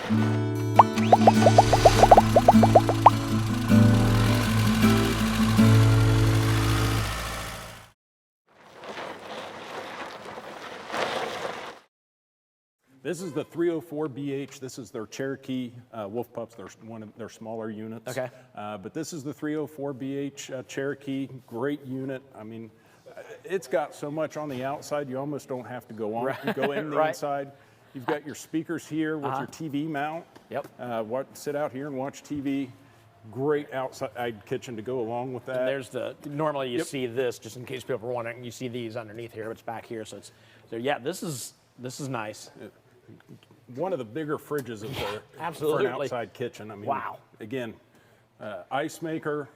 This is the 304BH. This is their Cherokee wolf pups. They're one of their smaller units. Okay. But this is the 304BH Cherokee. Great unit. I mean, it's got so much on the outside, you almost don't have to go on. You go in the inside. You've got your speakers here with your TV mount. Yep. Sit out here and watch TV. Great outside kitchen to go along with that. And there's normally you see this, just in case people are wondering, you see these underneath here, but it's back here. So yeah, this is nice. One of the bigger fridges of absolutely. for an outside kitchen. I mean, wow. Again, ice maker,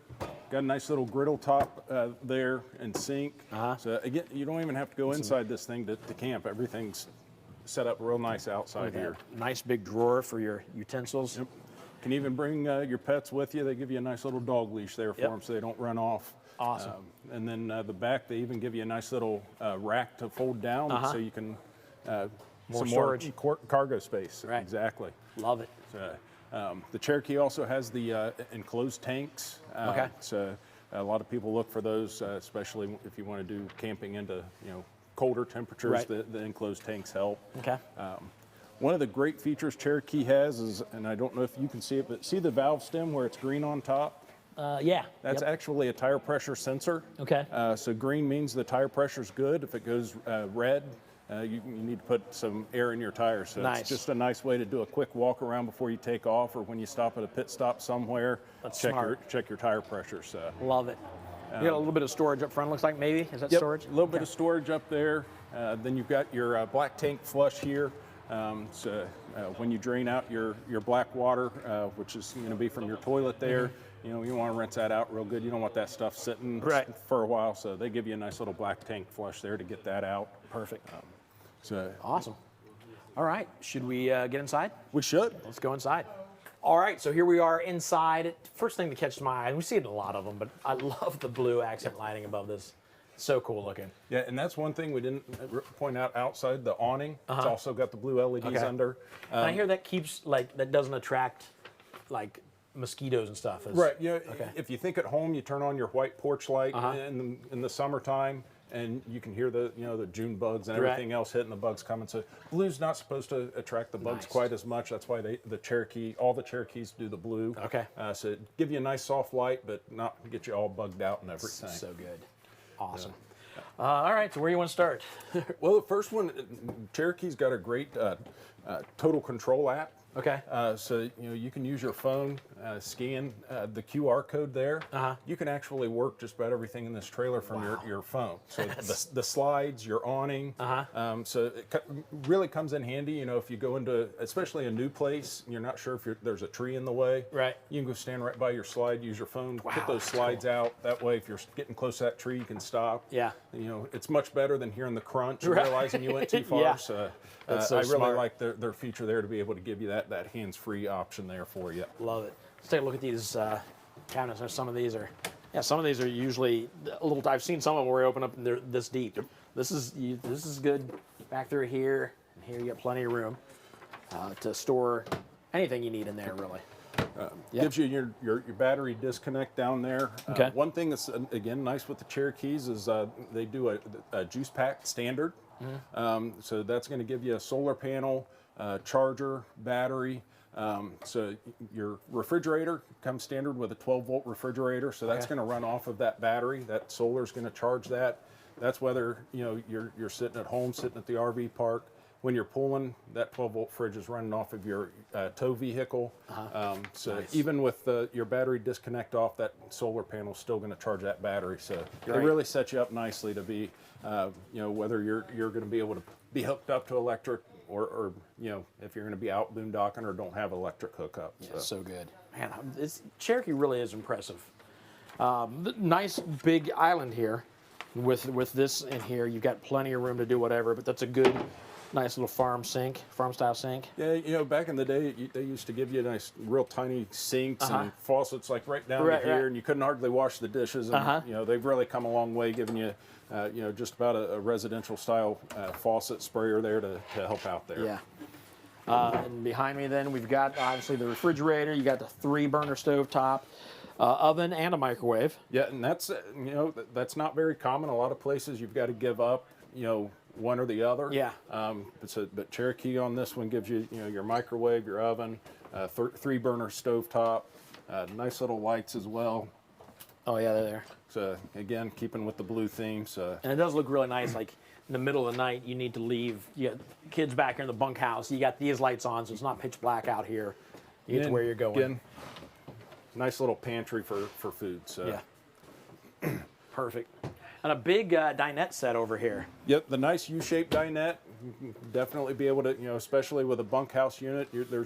got a nice little griddle top there and sink. So again, you don't even have to go inside this thing to camp. Everything's set up real nice outside here. Nice big drawer for your utensils. Yep. Can even bring your pets with you. They give you a nice little dog leash there for them so they don't run off. Awesome. And then the back, they even give you a nice little rack to fold down so you can more some storage. more cargo space. Right. Exactly. Love it. The Cherokee also has the enclosed tanks. So a lot of people look for those, especially if you want to do camping into colder temperatures. The enclosed tanks help. Okay. One of the great features Cherokee has is, and I don't know if you can see it, but see the valve stem where it's green on top? Yeah. That's actually a tire pressure sensor. Okay. So green means the tire pressure's good. If it goes red, you need to put some air in your tires. So it's just a nice way to do a quick walk around before you take off, or when you stop at a pit stop somewhere. Check your tire pressure. So love it. You got a little bit of storage up front, looks like, maybe? Is that storage? A little bit of storage up there. Then you've got your black tank flush here. So when you drain out your black water, which is going to be from your toilet there, you want to rinse that out real good. You don't want that stuff sitting for a while. So they give you a nice little black tank flush there to get that out. Perfect. Awesome. All right, should we get inside? We should. Let's go inside. All right, so here we are inside. First thing that catches my eye, and we see it in a lot of them, but I love the blue accent lighting above this. So cool looking. Yeah, and that's one thing we didn't point out outside the awning. It's also got the blue LEDs under. And I hear that keeps, that doesn't attract, mosquitoes and stuff. Right, if you think at home, you turn on your white porch light in the summertime, and you can hear the June bugs and everything else hitting, the bugs coming. So blue's not supposed to attract the bugs quite as much. That's why all the Cherokees do the blue. Okay. So give you a nice soft light, but not get you all bugged out and everything. So good. Awesome. All right, so where do you want to start? Well, the first one, Cherokee's got a great total control app. Okay. So you can use your phone, scan the QR code there. You can actually work just about everything in this trailer from your phone. So the slides, your awning. So it really comes in handy. If you go into especially a new place, and you're not sure if there's a tree in the way. Right. You can go stand right by your slide, use your phone, put those slides out. That way, if you're getting close to that tree, you can stop. Yeah. It's much better than hearing the crunch and realizing you went too far. Yeah. So That's so I really smart. like their feature there to be able to give you that hands-free option there for you. Love it. Let's take a look at these cabinets. Some of these are usually a little. I've seen some of them where you open up and they're this deep. Yep. This is good. Back through here, and here you got plenty of room to store anything you need in there, really. Gives you your battery disconnect down there. Okay. One thing that's again nice with the Cherokees is they do a juice pack standard. So that's going to give you a solar panel, charger, battery. So your refrigerator comes standard with a 12-volt refrigerator. So that's going to run off of that battery. That solar is going to charge that. That's whether you're sitting at home, sitting at the RV park. When you're pulling, that 12-volt fridge is running off of your tow vehicle. So even with your battery disconnect off, that solar panel is still going to charge that battery. So it really sets you up nicely to be, whether you're going to be able to be hooked up to electric or if you're going to be out boondocking or don't have electric hookup. Yeah, so good. Man, Cherokee really is impressive. Nice big island here. With this in here, you've got plenty of room to do whatever, but that's a good, nice little farm-style sink. Yeah, back in the day, they used to give you nice, real tiny sinks and faucets like right down to here, and you couldn't hardly wash the dishes. And they've really come a long way, giving you, just about a residential style faucet sprayer there to help out there. Yeah. And behind me then we've got obviously the refrigerator. You got the 3-burner stove top, oven, and a microwave. Yeah, and that's that's not very common. A lot of places you've got to give up one or the other. Yeah. But Cherokee on this one gives you your microwave, your oven, 3-burner stove top, nice little lights as well. Oh yeah, they're there. So again, keeping with the blue theme. So And it does look really nice. Like in the middle of the night, you need to leave. You got kids back here in the bunkhouse. You got these lights on, so it's not pitch black out here. You get to where you're going. Again, nice little pantry for food. So Yeah. Perfect. And a big dinette set over here. Yep, the nice U-shaped dinette. Definitely be able to, especially with a bunkhouse unit. If you're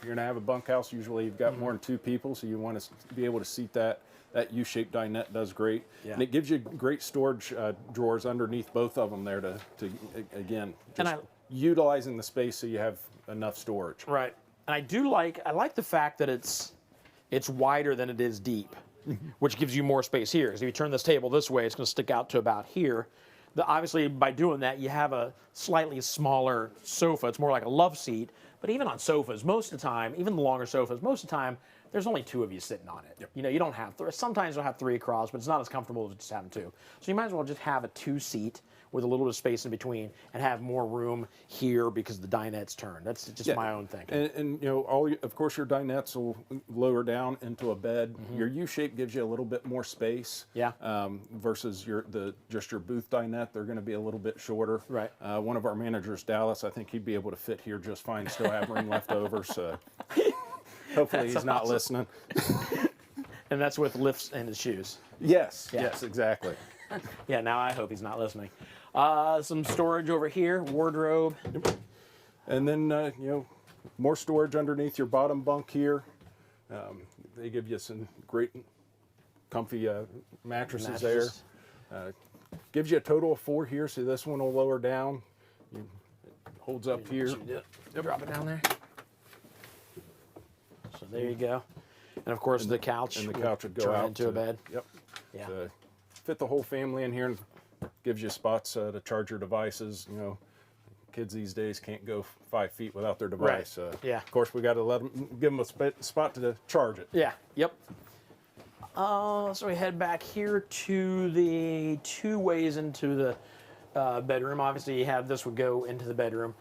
going to have a bunkhouse, usually you've got more than 2 people, so you want to be able to seat that. That U-shaped dinette does great, Yeah. and it gives you great storage drawers underneath both of them there to again, just utilizing the space so you have enough storage. Right. And I like the fact that it's wider than it is deep, which gives you more space here. Because if you turn this table this way, it's going to stick out to about here. Obviously, by doing that, you have a slightly smaller sofa. It's more like a love seat. But even on sofas, most of the time, even the longer sofas, most of the time, there's only 2 of you sitting on it. Yep. You don't have, sometimes you'll have 3 across, but it's not as comfortable as just having 2. So you might as well just have a 2-seat with a little bit of space in between and have more room here because the dinette's turned. That's just my own thinking. And of course your dinettes will lower down into a bed. Your U-shape gives you a little bit more space. Yeah. Versus just your booth dinette, they're going to be a little bit shorter. Right. One of our managers, Dallas, I think he'd be able to fit here just fine. Still have room left over. So hopefully he's not listening. And that's with lifts and his shoes. Yes. Yeah. Yes. Exactly. Yeah, now I hope he's not listening. Some storage over here, wardrobe. And then, more storage underneath your bottom bunk here. They give you some great, comfy mattresses there. Gives you a total of 4 here, so this one will lower down. It holds up here. Drop it down there. So there you go. And of course the couch. And the couch would go turn out into a bed. Yep. Yeah. To fit the whole family in here, and gives you spots to charge your devices. Kids these days can't go 5 feet without their device. Right. Yeah. Of course, we got to give them a spot to charge it. Yeah. Yep. So we head back here to the 2 ways into the bedroom. Obviously, you have this would go into the bedroom.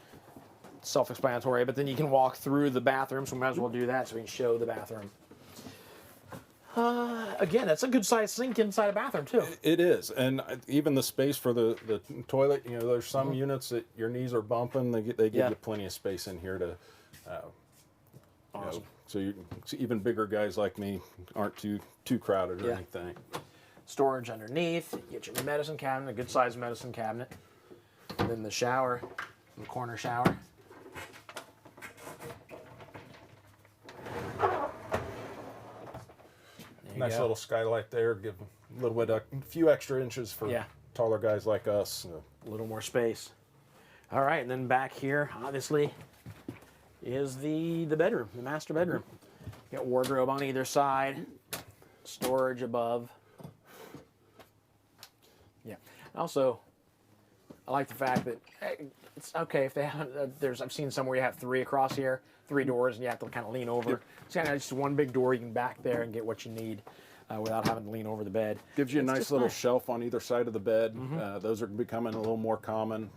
Self-explanatory, but then you can walk through the bathroom, so we might as well do that so we can show the bathroom. Again, that's a good size sink inside a bathroom too. It is, and even the space for the toilet. There's some units that your knees are bumping. They give you plenty of space in here to. Awesome. So even bigger guys like me aren't too crowded or anything. Storage underneath. You get your medicine cabinet, a good sized medicine cabinet, and then the shower, the corner shower. Nice little skylight there. Give a little bit, a few extra inches for taller guys like us. A little more space. All right, and then back here, obviously, is the bedroom, the master bedroom. You got wardrobe on either side, storage above. Yeah. Also, I like the fact that it's okay if they haven't. I've seen some where you have 3 across here, 3 doors, and you have to kind of lean over. It's kind of just one big door. You can back there and get what you need without having to lean over the bed. Gives you a nice little shelf on either side of the bed. Those are becoming a little more common.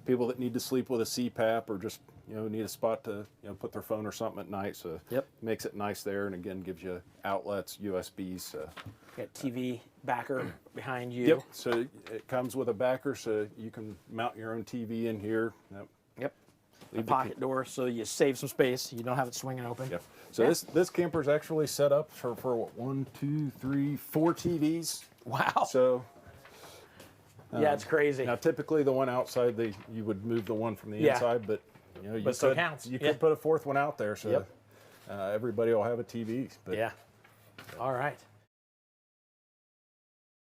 People that need to sleep with a CPAP or just need a spot to put their phone or something at night. So makes it nice there, and again gives you outlets, USBs. Got TV backer behind you. Yep. So it comes with a backer, so you can mount your own TV in here. Yep. A pocket door, so you save some space. You don't have it swinging open. Yep. So this camper is actually set up for what, 1, 2, 3, 4 TVs. Wow. So. Yeah, it's crazy. Now, typically the one outside, you would move the one from the inside, but but still counts. You could put a 4th one out there, so everybody will have a TV. But yeah. All right.